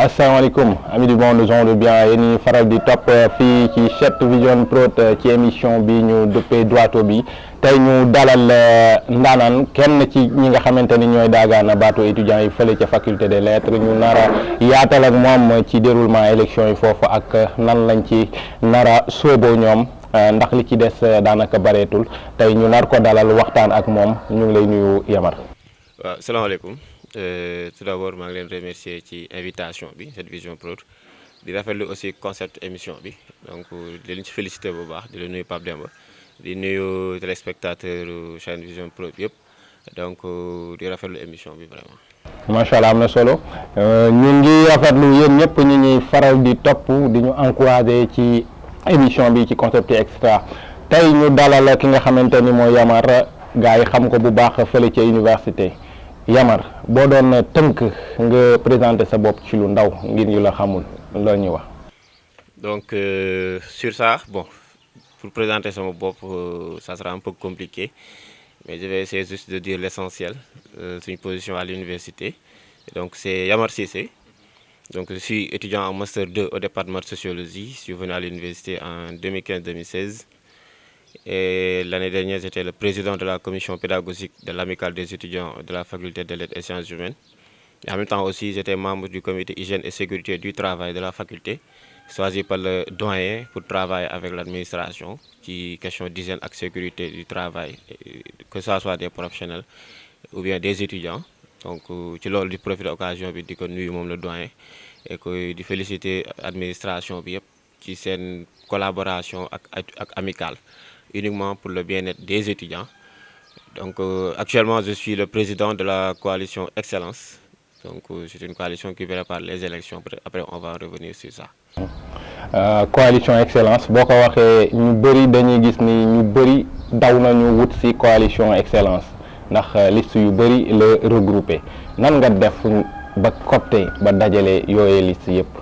asalaamaaleykum amis du monde gens de bien yéen ñi faral di topp fii ci 7vision Prod ci émission bi ñu duppee Droito bi tey ñu dalal ndaanaan kenn ci ñi nga xamante ni ñooy daagaana baatu étudiants yi fële ca faculté des lettres ñu nar a yaatal ak moom ci déroulement élection yi foofu ak nan lañ ci nar a sóoboo ñoom ndax li ci des daanaka bareetul tey ñu nar ko dalal waxtaan ak moom ñu ngi lay nuyu Yamar. waaw salaamaaleykum. Tout d'abord maa ngi leen remercier ci invitation bi 7vision Prod di rafetlu aussi concept émission bi donc di leen ci félicité bu baax di la nuyu Pape Demba di nuyu téléspectateur 7vision Prod yëpp donc di rafetlu émission bi vraiment. macha allah am na solo ñu ngi rafetlu yéen ñëpp ñi ñuy faral di topp di ñu encouragé ci émission bi ci concept extra tey ñu dalal ki nga xamante ni mooy Yamar gars yi xam ko bu baax fële ca université. Yamar boo doon tënk nga présenter sa bopp ci lu ndaw ngir ñu la xamul loolu ñuy wax. donc sur ça bon pour présenter sama bopp ça sera un peu compliqué mais je vais essayer juste de dire l'essentiel suñu position à l'université donc c'est Yamar Cissé donc je suis étudiant en master 2 au département de sociologie je suis venu à l'université en 2015-2016. Et l'année dernière, j'étais le président de la commission pédagogique de l'amicale des étudiants de la faculté des lettres et sciences humaines. Et en même temps aussi, j'étais membre du comité hygiène et sécurité du travail de la faculté, choisi par le doyen pour travailler avec l'administration, qui question d'hygiène et sécurité du travail, que ce soit des professionnels ou bien des étudiants. Donc, ci loolu di profiter occasion bi di ko nuyu moom le doyen et que di féliciter administration bi yëpp ci seen collaboration ak amicale. Uniquement pour le bien-être des étudiants. Donc actuellement, je suis le président de la coalition Excellence. Donc c'est une coalition qui prépare les élections. Après, on va revenir sur ça. Coalition Excellence boo ko waxee ñu bëri dañuy gis ni ñu bëri daw nañu wut ci coalition Excellence ndax liste yu bëri la regroupé nan nga def ba copte ba dajale yooyee liste yëpp.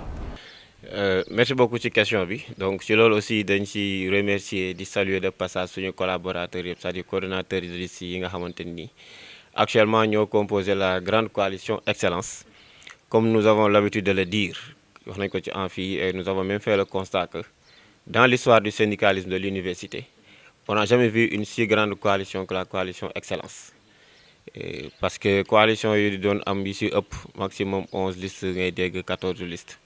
Merci beaucoup ci question bi donc ci loolu aussi dañ ci remercier di saluer de passage suñu collaborateurs yëpp c'est-à-dire coordonnateurs de liste yi nga xamante ni actuellement ñoo composé la grande coalition Excellence comme nous avons l'habitude de le dire wax nañ ko ci amphi et nous avons même fait le constat que dans l'histoire du syndicalisme de l'université on n'a jamais vu une si grande coalition que la coalition Excellence parce que coalition yi doon am yi ci ëpp maximum 11 listes ngay dégg 14 listes.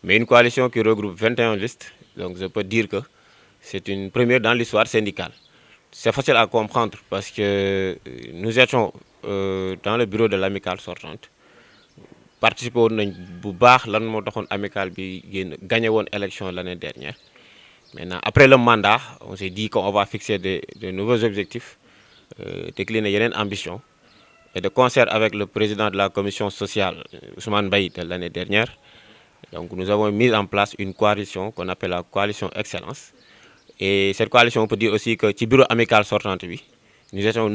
Mais une coalition qui regroupe 21 listes, donc je peux dire que c'est une première dans l'histoire syndicale. C'est facile à comprendre parce que nous étions dans le bureau de l'amicale sortante. Participé woon nañ bu baax lan moo taxoon amicale bi gagné woon élection l'année dernière. Maintenant, après le mandat, on s'est dit qu'on va fixer de nouveaux objectifs, décliner yeneen ambition. Et de concert avec le président de la commission sociale, Ousmane Baye, de l'année dernière, donc nous avons mis en place une coalition qu'on appelle la coalition Excellence. Et cette coalition, on peut dire aussi que ci bureau amical sortante bi, nous étions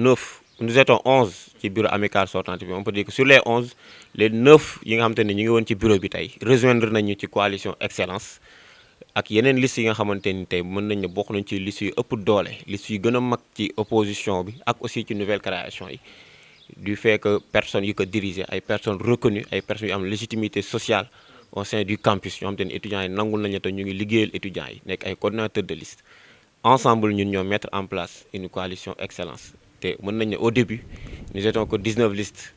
11 ci bureau amical sortante bi. On peut dire que sur les 11, les 9 yi nga xamante ne ñu ngi woon ci bureau bi tey rejoindre nañu ci coalition Excellence ak yeneen liste yi nga xamante ni tey mën nañ ne bokk nañ ci liste yu ëpp doole liste yu gën a mag ci opposition bi ak aussi ci nouvelle création yi. Du fait que personnes yi ko diriger ay personnes reconnues ay personnes yu am légitimité sociale au sein du campus ñoo xamante ne étudiants yi nangul nañu te ñu ngi liggéeyal étudiants yi nekk ay coordonnateurs de liste ensemble ñun ñoo mettre en place une coalition Excellence te mën nañ ne au début nous étions que 19 listes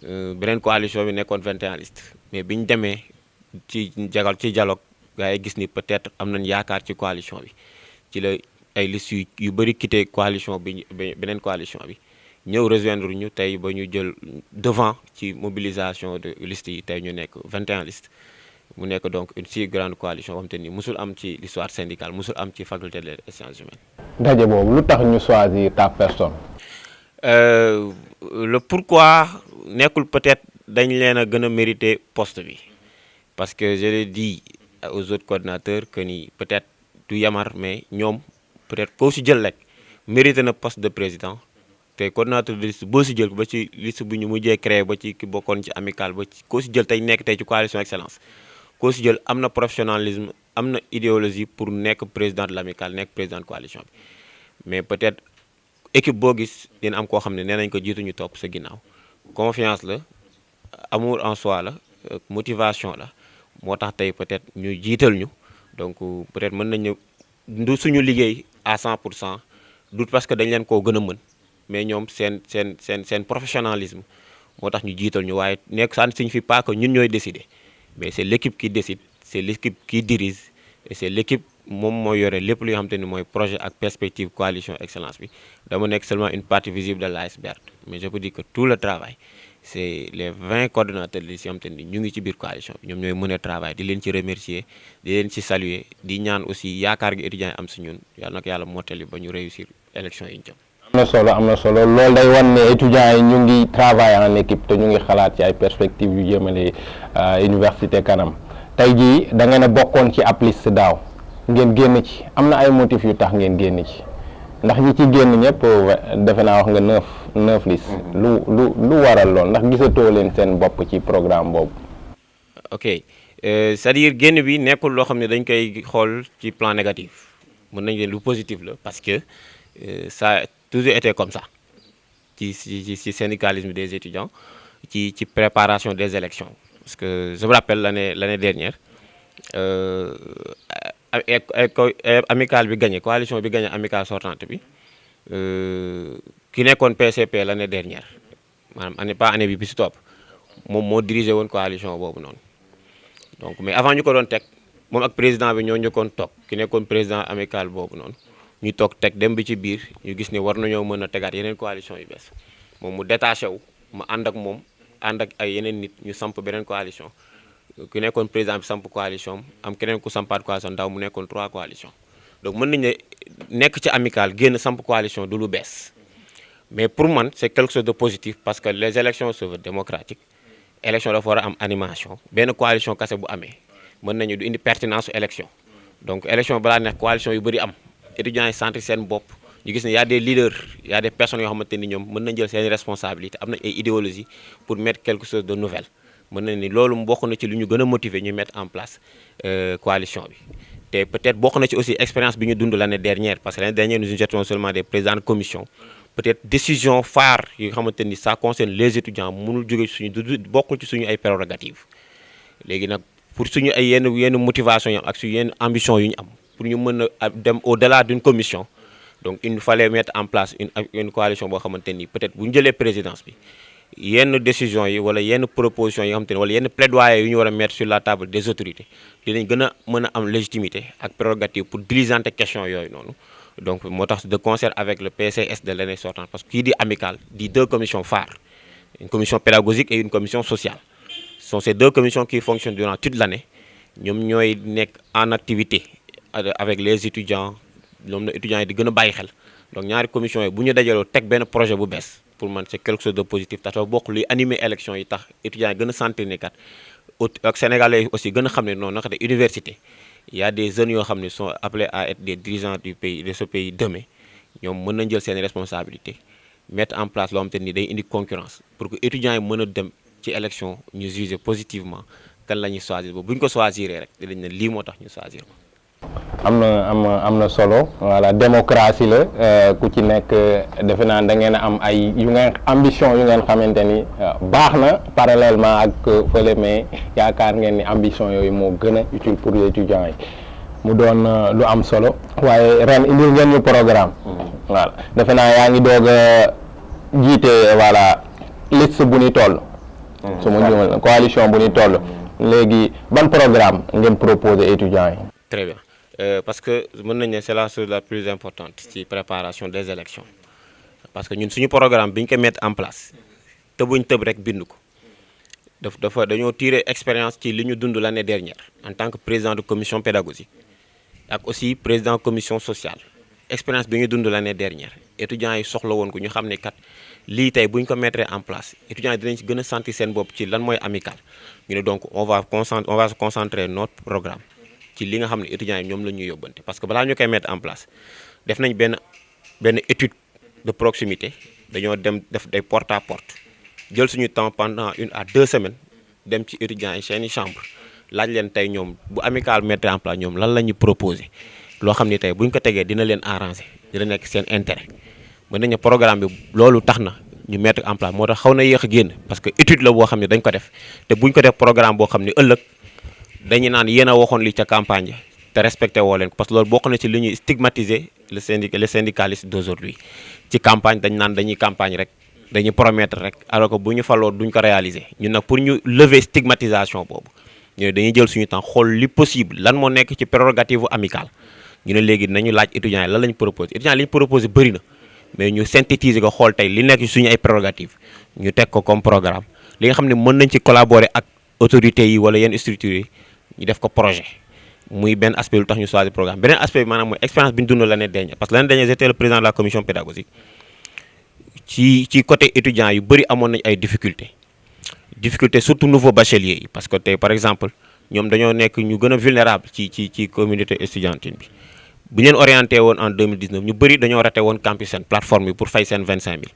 beneen coalition bi nekkoon 21 listes mais biñ demee ci dialogue gars yi gis ni peut-être am nañ yaakaar ci coalition bi ci la ay listes yu bëri quitté coalition bi beneen coalition bi ñëw rejoindre ñu tey ba ñu jël devant ci mobilisation de listes yi tey ñu nekk 21 listes mu nekk donc une si grande coalition boo xam te ni musul am ci l'histoire syndicale musul am ci faculté des sciences humaines. daje boobu lu tax ñu choisir ta personne. Le pourquoi nekkul peut-être dañ leen a gën a mériter poste bi parce que je l'ai dit aux autres coordonnateurs que ni peut-être du Yamar mais ñoom peut-être koo si jël rek mérité na poste de président. te coordonnateur de liste boo si jël ba ci liste bu ñu mujjee créé ba ci ki bokkoon ci amical ba ci koo si jël tey nekk tey ci coalition Excellence koo si jël am na professionnalisme am na idéologie pour nekk président de l'amical nekk président de coalition bi mais peut-être équipe boo gis dina am koo xam ne nee nañ ko jiitu ñu topp sa ginnaaw confiance la amour en soi la motivation la moo tax tey peut-être ñu jiital ñu donc peut-être mën nañu du suñu liggéey à 100% du parce que dañ leen koo gën a mën mais ñoom seen professionnalisme moo tax ñu jiital ñu waaye nekk ça ne signifie pas que ñun ñooy décider mais c'est l'équipe qui décide c'est l'équipe qui dirige et c'est l'équipe moom mooy yore lépp li nga xamante ni mooy projet ak perspective coalition excellence bi dama nekk seulement une partie visible de l'iceberg mais je peux dire que tout le travail c'est les 20 coordonnateurs li si xamante ni ñu ngi ci biir coalition bi ñoom ñooy mën a travail di leen ci remercier di leen ci saluer di ñaan aussi yaakaar gi étudiants yi am si ñun yàlla nag yàlla mottali ba ñu réussir élection yi ñu jëm. am na solo loolu day wan ne étudiants yi ñu ngi travailler en équipe te ñu ngi xalaat ci ay perspectives yu jëmale université kanam tey jii da ngeen a bokkoon ci ab liste daaw ngeen génn ci am na ay motifs yu tax ngeen génn ci ndax ñi ci génn ñëpp defe naa wax nga neuf liste lu waral lool ndax gisatoo leen seen bopp ci programme boobu. ok c'est-à-dire génn bi nekkul loo xam ne dañ koy xool ci plan négatif mën nañ leen lu positif la parce que ça a toujours été comme ça ci syndicalisme des étudiants ci préparation des élections parce que je me rappelle l'année dernière amicale bi gagné coalition bi gagné amicale sortante bi ki nekkoon PCP l'année dernière maanaam année bi si topp moom moo dirigé woon coalition boobu noonu donc mais avant ñu ko doon teg moom ak président bi ñoo njëkkoon toog ki nekkoon président amical boobu noonu ñu toog teg dem bi ci biir ñu gis ne war nañoo mën a tegaat yeneen coalition yu bees moom mu détaché wu mu ànd ak moom ànd ak ay yeneen nit ñu samp beneen coalition ki nekkoon président bi samp coalition am keneen ku sampaat coalition ndaw mu nekkoon 3 coalition donc mën nañu ne nekk ci amical génn samp coalition du lu bees mais pour man c'est quelque chose de positif parce que les élections se veulent démocratiques élection dafa war a am animation benn coalition kase bu amee mën nañu du indi pertinence su élection donc élection balaa nekk coalition yu bëri am étudiants yi sentir seen bopp ñu gis ne y a des leaders y a des personnes yoo xamante ni ñoom mën nañ jël seen responsabilité am na ay idéologie pour mettre quelque chose de nouvel mën nañ ni loolu bokk na ci lu ñu gën a motiver ñu mettre en place coalition bi te peut-être bokk na ci aussi expérience bi ñu dund l'année dernière parce que l'année dernière nous étions seulement des présidents de commission peut-être décision phare yi nga xamante ni ça concerne les étudiants mënul jóge ci suñu du bokkul ci suñu ay prérogatives léegi nag pour suñu ay yenn motivation yi am ak suñu yenn ambition yu ñu am pour ñu mën a dem au-delà d'une commission donc il nous fallait mettre en place une coalition boo xamante ni peut-être bu ñu jëlee présidence bi yenn décision yi wala yenn proposition yi nga xamante ni wala yenn plaidoyer yu ñu war a mettre sur la table des autorités dinañ gën a mën a am légitimité ak prérogative pour diligenter question yooyu noonu donc moo tax de concert avec le PCS de l'année sortante parce que kii di amicale di 2 commissions phares une commission pédagogique et une commission sociale ce sont ces 2 commissions qui fonctionnent durant toute l'année ñoom ñooy nekk en activité avec les étudiants ñoom na étudiants yi di gën a bàyyi xel donc ñaari commission yi bu ñu dajaloo teg benn projet bu bees pour man c'est quelque chose de positif tax bokk luy animer élection yi tax étudiants yi gën a sentir ne kat ak sénégalais aussi gën a xam ne noonu naka de université il y a des jeunes yoo xam ne sont appelés à être des dirigeants du pays de ce pays demain ñoom mën nañ jël seen responsabilité mettre en place loo xam te ni day indi concurrence pour que étudiants yi mën a dem ci élection ñu juger positivement kan la ñuy choisir ba bu ñu ko choisir rek dinañ ne lii moo tax ñu choisir ko. am na solo voilà démocratie la ku ci nekk defe naa da ngeen am ay ambition yu ngeen xamante ni baax na parallèlement ak fële mais yaakaar ngeen ni ambition yooyu moo gën a utile pour les étudiants yi mu doon lu am solo waaye ren indil ngeen ñu programme voilà defe naa yaa ngi doog a jiite voilà liste bu ni toll su ma juumal coalition bu ni toll léegi ban programme ngeen proposer étudiants yi. Très bien. Parce que mën nañ ne c'est la chose la plus importante ci préparation des élections parce que ñun suñu programme bi ñu ko mettre en place tëbuñ tëb rek bind ko dañoo tirer expérience ci li ñu dund l'année dernière en tant que président de commission pédagogique ak aussi président commission sociale expérience bi ñu dund l'année dernière étudiants yi soxla woon ko ñu xam ne kat lii tey bu ñu ko mettre en place étudiants yi dinañ ci gën a sentir seen bopp ci lan mooy amical ñu ne donc on va se concentrer notre programme ci li nga xam ne étudiants yi ñoom la ñuy yóbbante parce que balaa ñu koy mettre en place def nañ benn étude de proximité dañoo dem def des porte à porte jël suñu temps pendant 1 à 2 semaines dem ci étudiants yi seeni chambre laaj leen tey ñoom bu amical mettre en place ñoom lan la ñuy proposer loo xam ne tey bu ñu ko tegee dina leen arranger dina nekk seen intérêt mën nañu programme bi loolu tax na ñu mettre en place moo tax xaw na yéex a génn parce que étude la boo xam ne dañ ko def te buñ ko def programme boo xam ne ëllëg dañu naan yéen a waxoon li ca campagne te respecté woo leen ko parce que loolu bokk na ci li ñuy stigmatiser les syndicalistes d'aujourd'hui ci campagne dañ naan dañuy campagne rek dañuy promettre rek alors que bu ñu faloo duñ ko réaliser ñun nag pour ñu lever stigmatisation boobu ñu dañuy jël suñu temps xool li possible lan moo nekk ci prérogative amicale ñu ne léegi nañu laaj étudiants yi lan lañ proposé étudiants li ñu proposé bëri na mais ñu synthétiser ko xool tey li nekk ci suñu ay prérogative ñu teg ko comme programme li nga xam ne mën nañ ci collaborer ak autorités yi wala yenn structures yi ñu def ko projet muy benn aspect lu tax ñu choisir programme beneen aspect bi maanaam mooy expérience bi ñu dund l'année dernière parce que l'année dernière j'étais le président de la commission pédagogique ci côté étudiants yu bëri amoon nañ ay difficultés surtout nouveau bacheliers yi parce que tey par exemple ñoom dañoo nekk ñu gën a vulnérable ci communauté estudiantine bi bu ñu leen orienté woon en 2019 ñu bëri dañoo raté woon campus seen plateforme bi pour fay seen 25000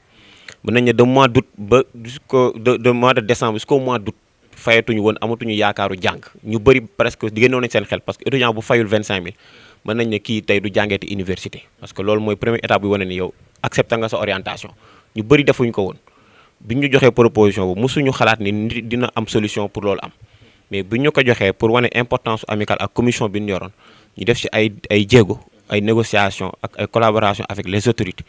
mën nañ ne de mois d'août ba jusqu'au de mois de décembre jusqu'au mois d'août fayatuñu woon amatuñu yaakaaru jàng ñu bëri presque génnoon nañ seen xel parce que étudiant bu fayul 25000 mën nañ ne kii tey du jàngeeti université parce que loolu mooy première étape bi wane ni yow accepté nga sa orientation ñu bëri defuñu ko woon bi ñu joxee proposition bu mosuñu xalaat ni nit dina am solution pour loolu am mais bi ñu ko joxee pour wane importance amicale ak commission bi ñu yoroon ñu def ci ay jéego ay négociation ak ay collaboration avec les autorités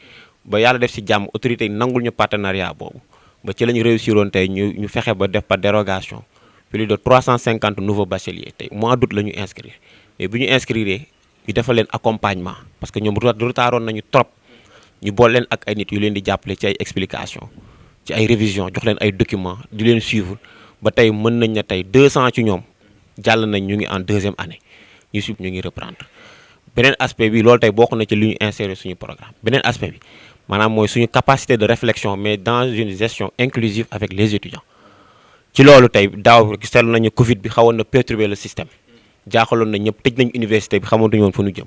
ba yàlla def ci jàmm autorités yi nangul ñu partenariat boobu ba ci la ñu réussir woon tey ñu fexe ba def par dérogation plus de 350 nouveaux bacheliers tey mois d'août la ñu inscrire mais bu ñu inscrire ñu defal leen accompagnement parce que ñoom retaaroon nañu trop ñu boole leen ak ay nit yu leen di jàppale ci ay explication ci ay révision jox leen ay documents di leen suivre ba tey mën nañ ne tey 200 ci ñoom jàll nañ ñu ngi en deuxième année ñu ngi reprendre beneen aspect bi loolu tey bokk na ci li ñu insérer suñu programme beneen aspect bi maanaam mooy suñu capacité de réflexion mais dans une gestion inclusive avec les étudiants ci loolu tey daaw seetlu nañu Covid bi xawoon na perturber le système jaaxaloon na ñëpp tëj nañ université bi xamatuñu woon fu ñu jëm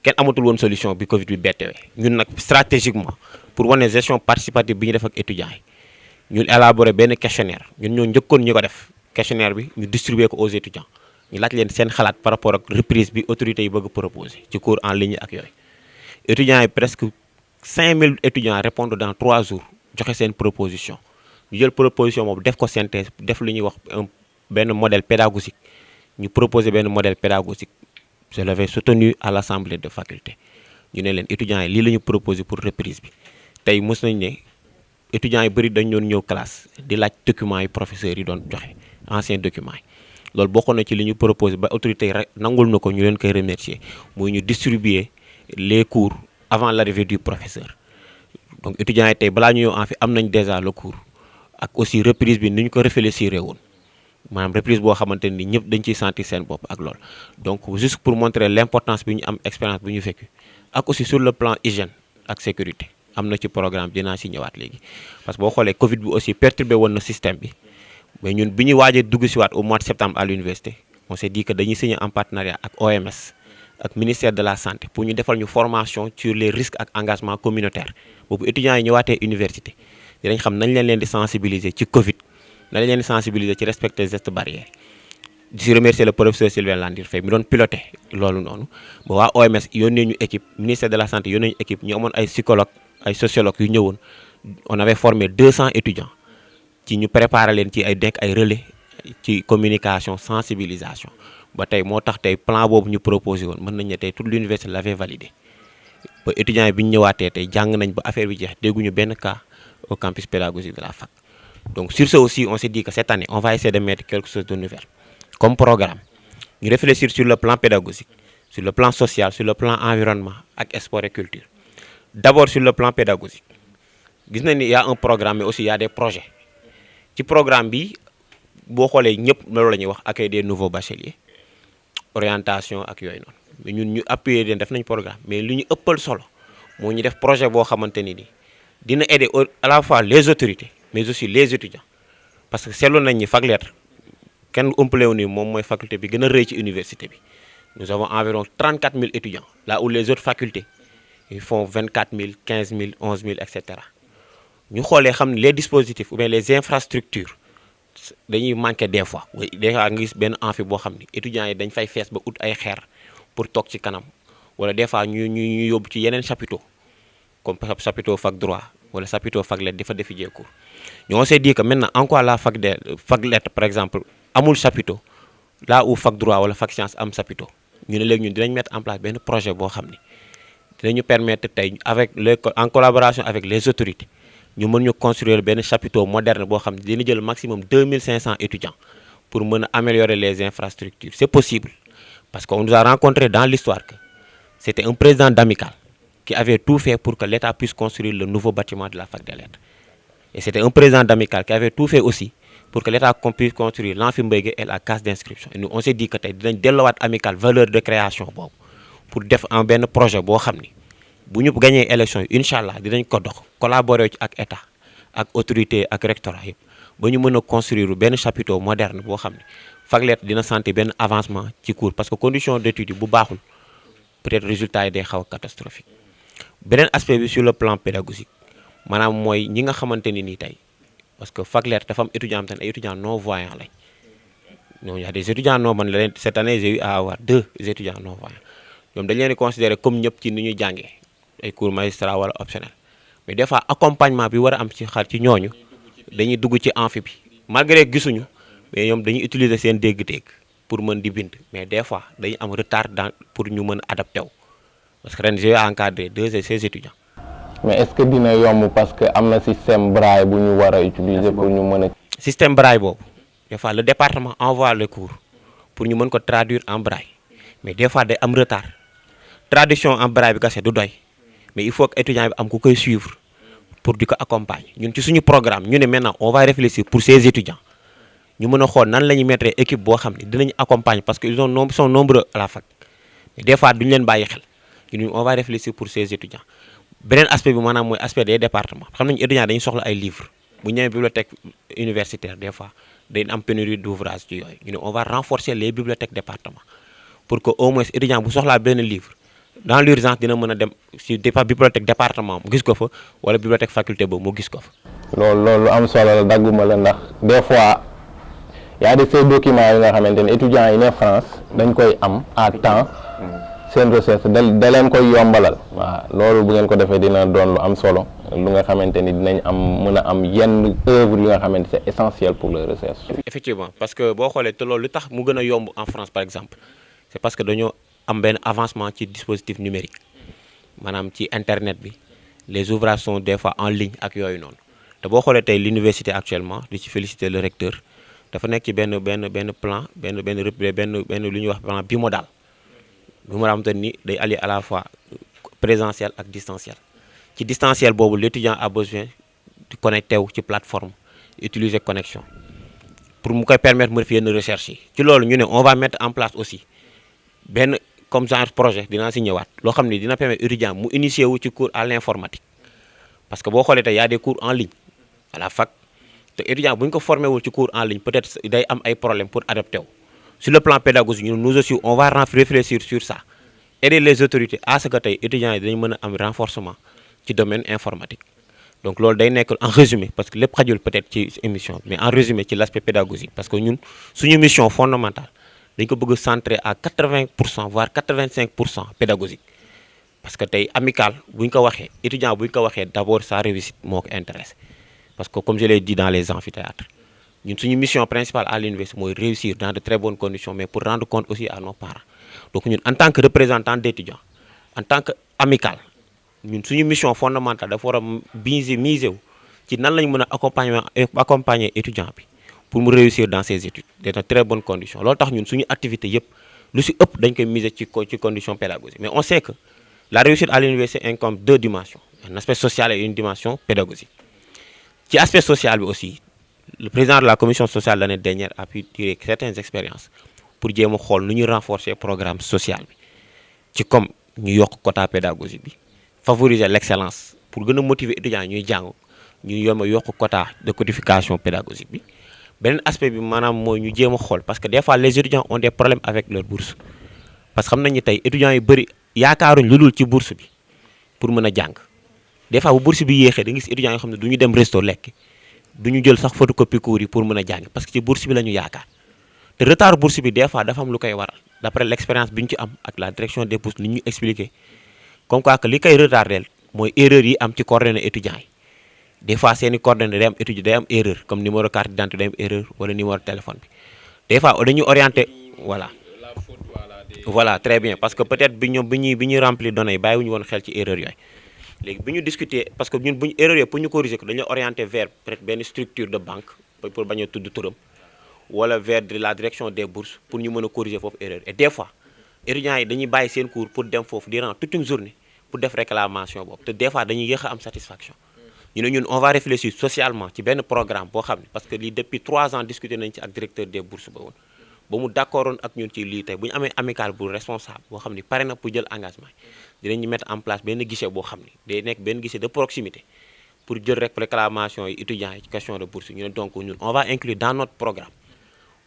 kenn amatul woon solution bi Covid bi bettewee ñun nag stratégiquement pour wane gestion participative bi ñu def ak étudiants yi ñu élaborer benn questionnaire ñun ñoo njëkkoon ñu ko def questionnaire bi ñu distribuer ko aux étudiants ñu laaj leen seen xalaat par rapport ak reprise bi autorités yi bëgg proposer ci cours en ligne ak yooyu étudiants yi presque 5000 étudiants répondent dans 3 jours joxe seen proposition ñu jël proposition boobu def ko synthèse def lu ñuy wax benn modèle pédagogique ñu proposer benn modèle pédagogique je l'avais soutenu à l'assemblée de faculté ñu ne leen étudiants yi lii la ñu proposé pour reprise bi tey mos nañ ne étudiants yi bëri dañ doon ñëw classe di laaj documents yi professeurs yi doon joxe anciens documents yi loolu bokkoon na ci li ñu proposé ba autorités yi rek nangul na ko ñu leen koy remercier muy ñu distribuer les cours avant l'arrivée du professeur donc étudiants yi tey balaa ñu ñëw en fait am nañ déjà le cours ak aussi reprise bi ni ñu ko réfléchir woon maanaam reprise boo xamante ni ñëpp dañ ciy sentir seen bopp ak loolu donc juste pour montrer l'importance bi ñu am expérience bi ñu vécu ak aussi sur le plan hygiène ak sécurité am na ci programme dinaa si ñëwaat léegi parce que boo xoolee Covid bi aussi perturbé woon na système bi mais ñun bi ñu waajee dugg si waat au mois de septembre à l'université on s'est dit que dañuy signer en partenariat ak OMS ak ministère de la santé pour ñu defal ñu formation sur les risques ak engagement communautaire boobu étudiants yi ñëwaatee université dinañ xam nañ leen di sensibiliser ci Covid nañ leen di sensibiliser ci respecter gestes barrières di si remercier le professeur Sylvain Landir Faye mi doon piloté loolu noonu ba waa OMS yónnee ñu équipe ministère de la santé yónnee ñu équipe ñu amoon ay psychologue ay sociologue yu ñëwoon on avait formé 200 étudiants ci ñu préparer leen ci ay denk ay relais ci communication sensibilisation ba tey moo tax tey plan boobu ñu proposé woon mën nañ ne tey toute l'université l'avait validé ba étudiants yi bi ñu ñëwaatee tey jàng nañ ba affaire bi jeex dégguñu benn cas au campus pédagogique de la fac donc sur ce aussi on s'est dit que cette année on va essayer de mettre quelque chose de nouvel comme programme ñu réfléchir sur le plan pédagogique sur le plan social sur le plan environnement ak sport et culture d'abord sur le plan pédagogique gis nañ ni y a un programme mais aussi y a des projets ci programme bi boo xoolee ñëpp loolu la ñuy wax accueil des nouveaux bacheliers orientation ak yooyu noonu mais ñun ñu appuyer leen def nañ programme mais li ñu ëppal solo moo ñu def projet boo xamante ni dina aider à la fois les autorités mais aussi les étudiants parce que seetlu nañ ni fac lettres kenn ëmpalewu ni moom mooy faculté bi gën a rëy ci université bi nous avons environ 34 000 étudiants là où les autres facultés ils font 24 000 15 000 11 000 et cetera ñu xoolee xam ne les dispositifs ou bien les infrastructures dañuy manquer des fois des fois nga gis benn amphi boo xam ni étudiants yi dañ fay fees ba ut ay xeer pour toog ci kanam wala des fois ñu yóbbu ci yeneen chapiteaux comme chapiteau fac droit wala chapiteau fac lettres di fa defi cours on s'est dit que maintenant en quoi la fac lettres par exemple amul chapiteau là où fac droit wala fac science am chapiteau ñu ne léegi ñun dinañ mettre en place benn projet boo xam ne dinañu permettre tey en collaboration avec les autorités ñu mën ñu construire benn chapiteau moderne boo xam ne dina jël maximum 2500 étudiants pour mën a améliorer les infrastructures. C'est possible parce qu'on nous a rencontré dans l'histoire que c'était un président d'amicale qui avait tout fait pour que l'État puisse construire le nouveau bâtiment de la fac des lettres. Et c'était un président d'amicale qui avait tout fait aussi pour que l'État puisse construire l'amphi Mbaye et la case d'inscription. Et nous on s'est dit que tey dinañ delluwaat amicale valeur de création boobu pour def un benn projet boo xam ni bu ñu gagné élection yi incha allah dinañ ko dox collaborer ci ak État ak autorité ak rectorat yëpp ba ñu mën a construire benn chapiteau moderne boo xam ne fac lettres dina sentir benn avancement ci cours parce que condition d'étude yi bu baaxul peut-être résultat yi day xaw a catastrophique. beneen aspect bi sur le plan pédagogique maanaam mooy ñi nga xamante ni nii tey parce que fac lettres dafa am étudiants am ay étudiants non voyants lañ ñoom y a des étudiants non man leen cette année j'ai eu à avoir 2 étudiants non voyants ñoom dañ leen di considérer comme ñëpp ci ni ñuy jàngee ay cours magistral wala optionnel mais des fois accompagnement bi war a am ci xar ci ñooñu dañuy dugg ci amphi bi malgré gisuñu mais ñoom dañuy utiliser seen dégg-dégg pour mën di bind mais des fois dañuy am retard pour ñu mën a adapté wu parce que ren j'ai encadré 2 de ces étudiants. mais est-ce que dina yomb parce que am na système braille bu ñu war a utiliser pour ñu mën a. système braille boobu des fois le département envoie les cours pour ñu mën ko traduire en braille mais des fois day am retard traduction en braille bi kese du doy mais il faut que étudiant bi am ku koy suivre pour di ko accompagner ñun ci suñu programme ñu ne maintenant on va réfléchir pour ces étudiants ñu mën a xool nan la ñuy mettre équipe boo xam ne dinañ accompagner parce que ils sont nombreux à la fac mais des fois duñu leen bàyyi xel ñun on va réfléchir pour ces étudiants. beneen aspect bi maanaam mooy aspect des départements xam nañu étudiants dañuy soxla ay livres bu ñëwee bibliothèque universitaire des fois day am pénurie d'ouvrage ci yooyu ñu ne on va renforcer les bibliothèques département pour que au moins étudiant bu soxlaa benn livre dans l'urgence dina mën a dem si bibliothèque département mu gis ko fa wala bibliothèque faculté boobu mu gis ko fa. loolu am solo la dagguma la ndax des fois y a ces documents yi nga xamante ne étudiants yi ne France dañ koy am à temps. seen recherche da leen koy yombalal waaw loolu bu ngeen ko defee dina doon lu am solo lu nga xamante ni dinañ mën a am yenn œuvre yu nga xamante c'est essentiel pour la recherche. effectivement parce que boo xoolee te loolu lu tax mu gën a yomb en France par exemple c'est parce que dañoo am benn avancement ci dispositif numérique maanaam ci internet bi les ouvrages sont des fois en ligne ak yooyu noonu te boo xoolee tey l'université actuellement di ci féliciter le recteur dafa nekk ci benn plan benn lu ñuy wax plan bimodal. bi mu xamante ni day allier à la fois présentiel ak distanciel ci distanciel boobu l'étudiant a besoin de connecter wu ci plateforme utiliser connexion pour mu koy permettre mu def yenn recherche yi ci loolu ñu ne on va mettre en place aussi benn comme genre projet dinaa si ñëwaat loo xam ne dina permettre étudiant mu initier wu ci cours à l'informatique parce que boo xoolee tey y a des cours en ligne à la fac te étudiant bu ñu ko formé wul ci cours en ligne peut-être day am ay problème pour adapter wu. Sur le plan pédagogique, nous aussi, on va réfléchir sur ça. Aider les autorités à ce que les étudiants aient un renforcement du domaine informatique. Donc, c'est en résumé, parce que les produits peut-être ci émission, mais en résumé, c'est l'aspect pédagogique. Parce que nous, c'est une mission fondamentale. Nous devons centrer à 80%, voire 85% pédagogique. Parce que les amical, les étudiants, d'abord, ça réussite m'intéresse. Parce que comme je l'ai dit dans les amphithéâtres, notre mission principale à l'université, c'est réussir dans de très bonnes conditions, mais pour rendre compte aussi à nos parents. Donc, nous, en tant que représentants d'étudiants, en tant qu'amical, notre mission fondamentale, il faut miser sur accompagner les étudiants pour réussir dans ces études, dans de très bonnes conditions. Alors, nous, notre activité, nous sommes miser sur les conditions pédagogiques. Mais on sait que la réussite à l'université incombe 2 dimensions, un aspect social et une dimension pédagogique. Qui aspect social aussi, le président de la commission sociale l'année dernière a pu tirer certaines expériences pour renforcer le programme social. C'est comme nous avons quota pédagogique, favoriser l'excellence pour motiver les étudiants, nous avons quota de codification pédagogique. Un aspect parce que des fois les étudiants ont des problèmes avec leur bourse. Parce que les étudiants ont des bourse pour mener jang. Des fois, si la bourse est yéexee, les étudiants ne peuvent pas resto lekk. Duñu jël sax photocopie cours yi pour mën a jàng parce que ci bourse bi la ñu yaakaar te retard bourse bi des fois dafa am lu koy waral d'après l'expérience bi ñu ci am ak la direction des bourses ni ñu expliqué comme quoi que li koy retardel mooy erreur yi am ci coordonnées étudiants yi des fois seeni coordonnées day am étudiant day am erreur comme numéro carte d'identité day am erreur wala numéro téléphone bi des fois dañuy orienté voilà très bien parce que peut-être bi ñuy remplir données yi bàyyiwuñu woon xel ci erreur yooyu léegi bi ñu discuter parce que ñun bu ñu erreur yooyu pour ñu corriger ko dañu orienté vers peut-être benn structure de banque pour bañ a tudd turam wala vers de la direction des bourses pour ñu mën a corriger foofu erreur et des fois étudiants yi dañuy bàyyi seen cours pour dem foofu durant toute une journée pour def réclamation boobu te des fois dañuy yéex a am satisfaction ñu ne ñun on va réfléchir socialement ci benn programme boo xam ne parce que lii depuis 3 ans discuter nañ ci ak directeur des bourses ba woon ba mu d'accordoon ak ñun ci lii tey bu ñu amee amical bu responsable boo xam ni pare na pour jël engagement dinañu mettre en place benn guichet boo xam ni day nekk benn guichet de proximité pour jël rek réclamation yi étudiants yi ci question de bourse ñu ne donc ñun on va inclure dans notre programme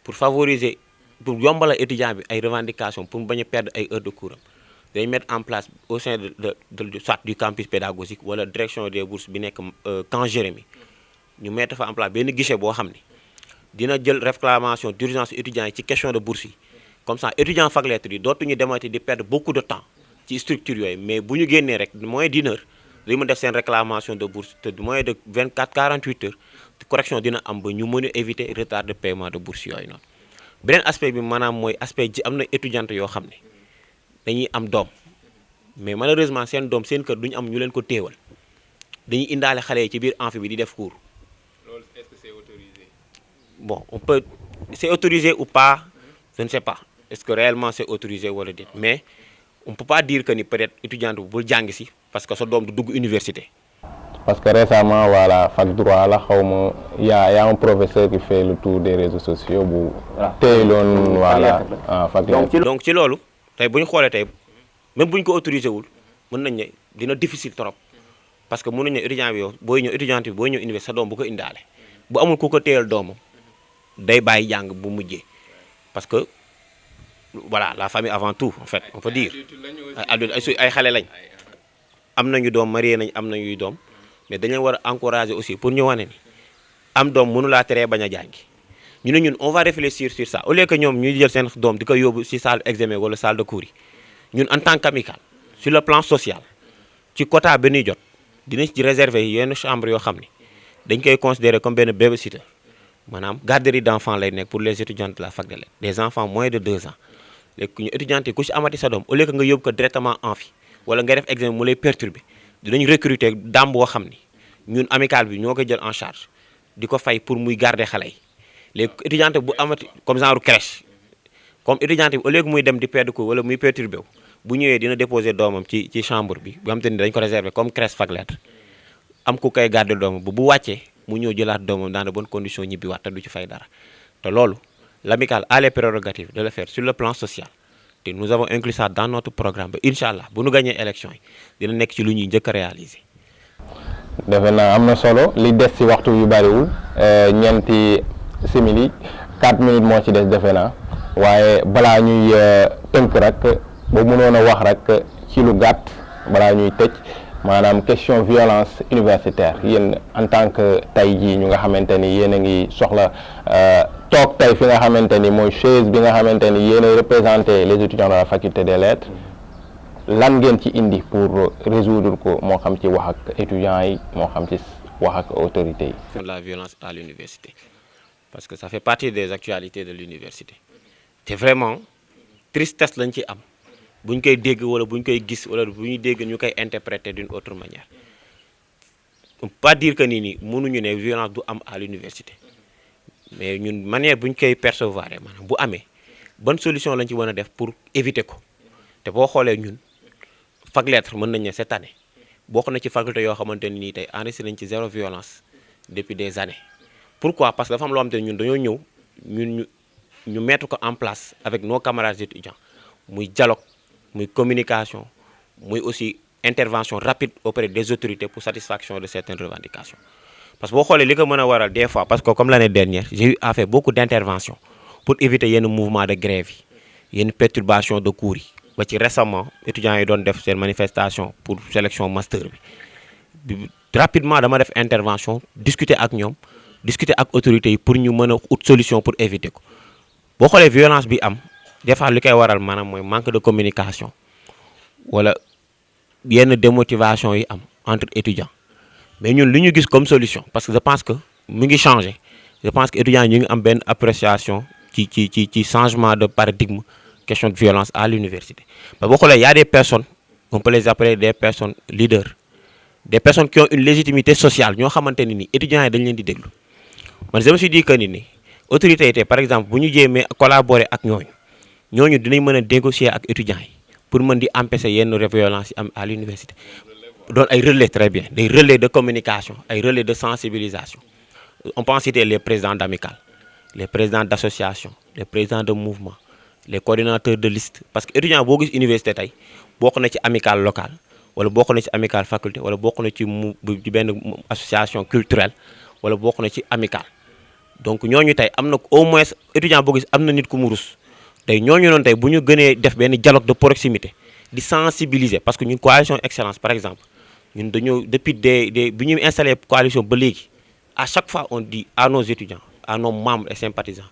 pour favoriser pour yombala étudiant bi ay revendications pour mu bañ a perdre ay heures de cours am dañ mettre en place au sein de soit du campus pédagogique wala direction des bourses bi nekk camp Jérémy ñu mettre fa en place benn guichet boo xam ni dina jël réclamation d'urgence étudiants yi ci question de bourse yi comme ça étudiants fac lettres yi dootuñu demati di perdre beaucoup de temps ci structure yooyu mais bu ñu génnee rek moins d'1 heure li mu def seen réclamation de bourse te moins de 48 heures correction dina am ba ñu mën a éviter retard de paiement de bourse yooyu noonu beneen aspect bi maanaam mooy aspect ji am na étudiante yoo xam ne dañuy am doom mais malheureusement seen doom seen kër duñu am ñu leen ko téewal dañuy indaale xale yi ci biir amphi bi di def cours. loolu est-ce que c'est autorisé? Bon on peut c'est autorisé ou pas je ne sais pas est-ce que réellement c'est autorisé wala déet mais on peut pas dire que ni peut-être étudiante bu bul jàng si parce que sa doom du dugg université. Parce que récemment voilà fac droit la xaw ma y a un professeur qui fait le tour des réseaux sociaux bu téyeloon voilà fac donc ci loolu tey bu ñu xoolee tey même bu ñu ko autorisé wul mën nañ ne dina difficile trop parce que mën nañ ne étudiant bi yow booy ñëw étudiante bi booy ñëw université sa doom bu ko indaale bu amul ku ko téyal doomam day bàyyi jàng bu mujjee parce que voilà la famille avant tout en fait on peut dire ay xale lañ am nañu doom marié nañ am nañuy doom mais dañ leen war a encourager aussi pour ñu wane ni am doom mënu laa teree bañ a jàngi ñu ne ñun on va réfléchir sur ça au lieu que ñoom ñuy jël seen doom di ko yóbbu ci salle examen wala salle de cours yi ñun en tant qu'amical sur le plan social ci quota bi ñuy jot dinañ ci réserver yenn chambre yoo xam ni dañ koy considérer comme benn babysitter maanaam garderie d'enfants lay nekk pour les étudiants de la fac de lettres des enfants moins de 2 ans léegi ñu étudiants yi ku ci amati sa doom au lieu que nga yóbbu ko directement amphi wala nga def examen mu lay perturber dinañ recruter dame boo xam ni ñun amical bi ñoo koy jël en charge di ko fay pour muy garder xale yi léegi étudiante bu amati comme genre crèche comme étudiante bi au lieu que muy dem di perdre ko wala muy perturber wu bu ñëwee dina déposer doomam ci chambre bi bu xam te ni dañ ko réserver comme crèche fac lettres am ku koy garder doomam bu wàccee mu ñëw jëlaat doomam dans de bonnes conditions ñibbi waat te du ci fay dara te loolu l'amical a les prérogatives de le faire sur le plan social te nous avons inclus ça dans notre programme ba incha allah bu ñu gagné élection yi dina nekk ci lu ñuy njëkk a réaliser. defe naa am na solo li des ci waxtu yu bariwul ñeenti simili 4 minutes moo ci des defe naa waaye balaa ñuy tënk rek ba mënoon a wax rek ci lu gàtt balaa ñuy tëj maanaam question violence universitaire yéen en tant que tey jii ñu nga xamante ni yéen a ngi soxla toog tey fi nga xamante ni mooy chaise bi nga xamante ni yéen a représenté les étudiants de la faculté des lettres lan ngeen ci indi pour résoudre ko moo xam ci wax ak étudiants yi moo xam ci wax ak autorités yi. La violence à l'université parce que ça fait partie des actualités de l'université te vraiment tristesse lañ ci am bu ñu koy dégg wala bu ñu koy gis wala bu ñuy dégg ñu koy interpréter d'une autre manière on peut pas dire que nii mënuñu ne violence du am à l'université mais ñun manière bu ñu koy percevoir maanaam bu amee bonne solution lañ ci mën a def pour éviter ko te boo xoolee ñun fac lettres mën nañ ne cette année bokk na ci faculté yoo xamante ni nii tey enregistré nañ ci 0 violence depuis des années. Pourquoi? Parce que dafa am loo xamante ne ñun dañoo ñëw ñu mettre ko en place avec nos camarades étudiants muy dialogue muy communication muy aussi intervention rapide auprès des autorités pour satisfaction de certaines revendications parce que boo xoolee li ko mën a waral des fois parce que comme l'année dernière j'ai eu à faire beaucoup d'interventions pour éviter yenn mouvement de grève yi yenn perturbation de cours yi ba ci récemment étudiants yi doon def seen manifestation pour sélection master bi rapidement dama def intervention discuter ak ñoom discuter ak autorités yi pour ñu mën a ut solution pour éviter ko boo xoolee violence bi am des fois li koy waral maanaam mooy manque de communication wala yenn démotivation yi am entre étudiants mais ñun li ñu gis comme solution parce que je pense que mu ngi changé je pense que étudiants ñu ngi am benn appréciation ci changement de paradigme question de violence à l'université mais boo xoolee y a des personnes on peut les appeler des personnes leaders des personnes qui ont une légitimité sociale ñoo xamante ni ni étudiants yi dañ leen di déglu man je me suis dit que ni autorité yi par exemple bu ñu jéemee collaborer ak ñooñu dinañ mën a négocier ak étudiants yi pour mën di empêcher yenn violence yi am à l'université doon ay relais très bien des relais de communication ay relais de sensibilisation on peut citer les présidents d'amicales les présidents d'associations les présidents de mouvements les coordinateurs de liste parce que étudiant boo gis université tey bokk na ci amicale locale wala bokk na ci amicale faculté wala bokk na ci benn association culturelle wala bokk na ci amicale donc ñooñu tey am na au moins étudiant boo gis am na nit ku mu rus tey ñooñu noonu tey bu ñu gënee def benn dialogue de proximité di sensibiliser parce que ñun coalition excellence par exemple ñun dañoo depuis bi ñu installé coalition ba léegi à chaque fois on dit à nos étudiants à nos membres et sympathisants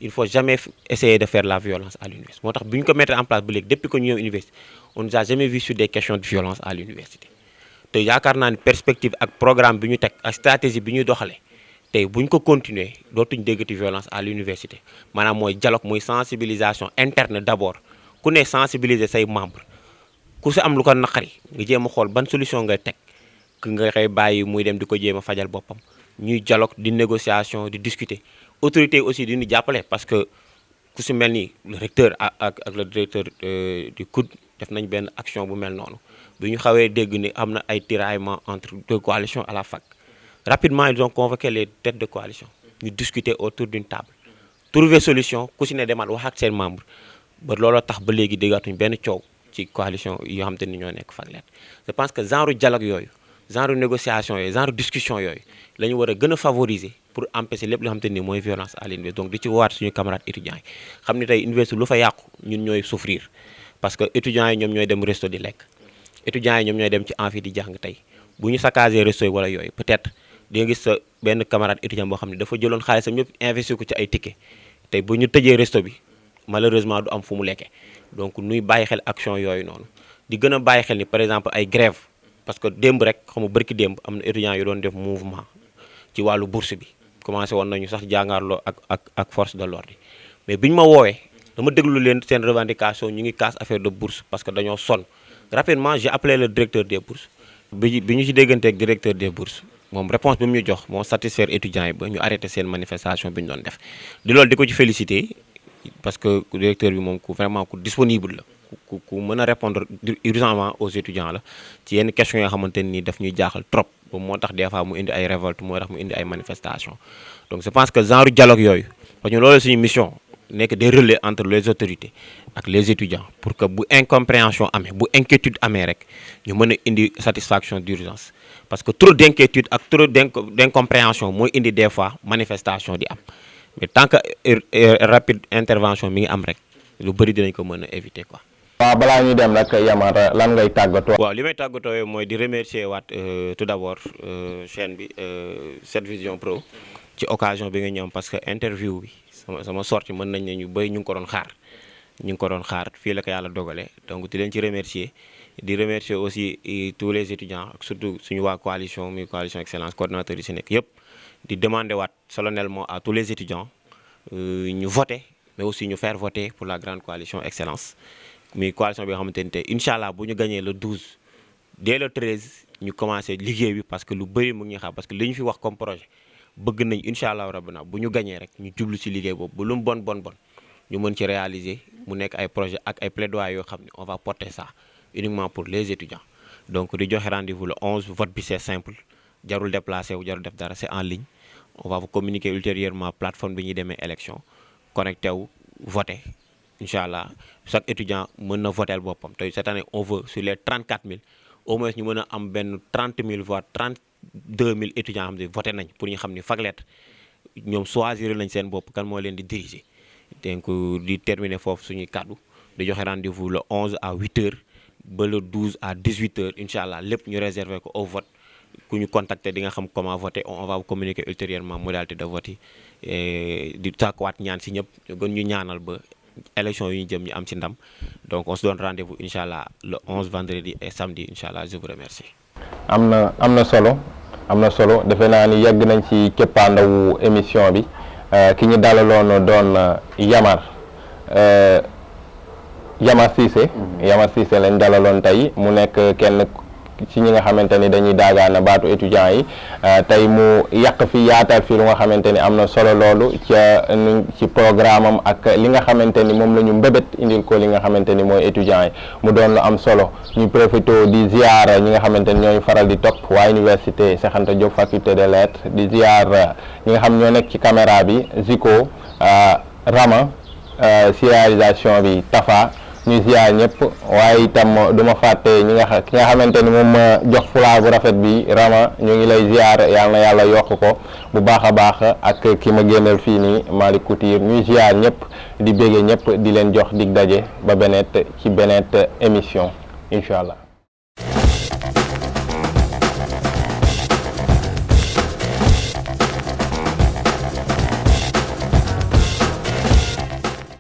il faut jamais essayer de faire la violence à l'université moo tax bi ñu ko mettre en place ba léegi depuis que ñu ñëw université on nous a jamais vu sur des questions de violence à l'université te yaakaar naa ni perspective ak programme bi ñu teg ak stratégie bi ñuy doxalee tey bu ñu ko continuer dootuñ déggati violence à l'université maanaam mooy dialogue mooy sensibilisation interne d'abord ku ne sensibiliser say membres ku si am lu ko naqari nga jéem a xool ban solution ngay teg que nga koy bàyyi muy dem di ko jéem a fajal boppam ñuy dialogue di négociation di discuter autorité aussi di ñu jàppale parce que ku si mel ni le recteur ak le directeur du COUD def nañ benn action bu mel noonu bi ñu xawee dégg ni am na ay tiraillements entre deux coalitions à la fac rapidement ils ont convoqué les têtes de coalition ñu discuter autour d'une table trouver solution ku si ne demal wax ak seen membre ba looloo tax ba léegi déggatuñ benn coow ci coalition yoo xam te ni ñoo nekk Faglete je pense que genre dialogue yooyu genre négociation yooyu genre discussion yooyu la ñu war a gën a favoriser pour empêcher lépp loo xam te ni mooy violence à l'université donc di ci waat suñu camarades étudiants yi xam ni tey université lu fa yàqu ñun ñooy souffrir parce que étudiants yi ñoom ñooy dem resto di lekk étudiants yi ñoom ñooy dem ci amphi di jàng tey bu ñu saccagé resto yi wala yooyu peut-être di nga gis sa benn camarade étudiant boo xam ne dafa jëloon xaalisam ñëpp investir ko ci ay ticket tey bu ñu tëjee resto bi malheureusement du am fu mu lekkee donc nuy bàyyi xel action yooyu noonu di gën a bàyyi xel ni par exemple ay grève parce que démb rek xam nga bërki démb am na étudiants yu doon def mouvement ci wàllu bourse bi commencé woon nañu sax jàngaarloo ak force de l'ordre mais bi ñu ma woowee dama déglu leen seen revendication ñu ngi casse affaire de bourse parce que dañoo sonn rapidement j'ai appelé le directeur des bourses bi ñu ci dégganteeg directeur des bourses moom réponse bi mu ñu jox moo satisfaire étudiants yi ba ñu arrêté seen manifestation bi ñu doon def di loolu di ko ci féliciter parce que directeur bi moom ku vraiment ku disponible la ku mën a répondre urgemment aux étudiants la ci yenn questions yoo xamante ni daf ñuy jaaxal trop ba moo tax des fois mu indi ay révolte moo tax mu indi ay manifestations donc je pense que genre dialogue yooyu parce que loolu suñu mission nekk des relais entre les autorités ak les étudiants pour que bu incompréhension amee bu inquiétude amee rek ñu mën a indi satisfaction d'urgence parce que trop d'inquiétude ak trop d'incompréhension mooy indi des fois manifestation di am mais tant que rapide intervention mi ngi am rek lu bëri dinañ ko mën a éviter quoi. waaw balaa ñuy dem nag Yamar lan ngay tàggatoo. waaw li may tàggatoo mooy di remercier waat tout d'abord chaîne bi 7vision Pro ci occasion bi nga ñëw parce que interview bi sama sortie mën nañ ne ñu bëri ñu ngi ko doon xaar fii la ko yàlla dogalee donc di leen ci remercier di remercier aussi tous les étudiants surtout suñu waa coalition muy coalition excellence coordinateurs yi si nekk yëpp di demander waat solennellement à tous les étudiants ñu voter mais aussi ñu faire voter pour la grande coalition excellence muy coalition bi nga xamante ni tey incha allah bu ñu gagné le 12 dès le 13 ñu commencé liggéey bi parce que lu bëri mu ngi xaar parce que li ñu fi wax comme projet bëgg nañ incha allah rabbana bu ñu gagné rek ñu jublu ci liggéey boobu bu lu mu bon ñu mën ci réaliser mu nekk ay projet ak ay plaidoyer yoo xam ne on va porter ça uniquement pour les étudiants donc di joxe rendez-vous le 11 vote bi c'est simple jarul déplacer wu jarul def dara c'est en ligne on va vous communiquer ultérieurement plateforme bi ñuy demee élection connecté wu voter incha allah chaque étudiant mën na voter boppam te cette année on veut sur les 34 000 au moins ñu mën a am benn 30 000 voire 32 000 étudiants xam ne voté nañ pour ñu xam ni Faglete ñoom choisir nañ seen bopp kan moo leen di diriger donc di terminer foofu suñuy kàddu di joxe rendez-vous le 11 à 8h ba le 12 à 18h incha allah lépp ñu réserver ko au vote ku ñu contacter di nga xam comment voter on va vous communiquer ultérieurement modalité de vote yi di tàkkuwaat ñaan si ñëpp gën ñu ñaanal ba élection yi ñu jëm ñu am ci ndam donc on se donne rendez-vous incha allah le 11 vendredi et samedi incha allah je vous remercie. am na solo am na solo defe naa ni yegg nañ ci képpaandawu émission bi ki ñu dalaloon doon Yamar Cissé Yamar Cissé lañ dalaloon tey mu nekk kenn ci ñi nga xamante ni dañuy daagaana baatu étudiants yi tey mu yàq fi yaatal fi lu nga xamante ni am na solo loolu ci programme am ak li nga xamante ni moom la ñu mbébét indil ko li nga xamante ni mooy étudiants yi mu doon lu am solo ñu profité di ziar ñi nga xamante ni ñooy faral di topp waa université Cheikh Anta Diop faculté des lettres di ziar ñi nga xam ñoo nekk ci caméra bi Zico Rama ci réalisation bi Tafa ñu ziar ñëpp waaye itam du ma fàtte ki nga xamante ni moom ma jox fulaa bu rafet bi Rama ñu ngi lay ziar yal na yàlla yokk ko bu baax a baax ak ki ma génnal fii nii Malick Couture ñuy ziar ñëpp di béggee ñëpp di leen jox dig daje ba beneet ci beneet émission incha allah.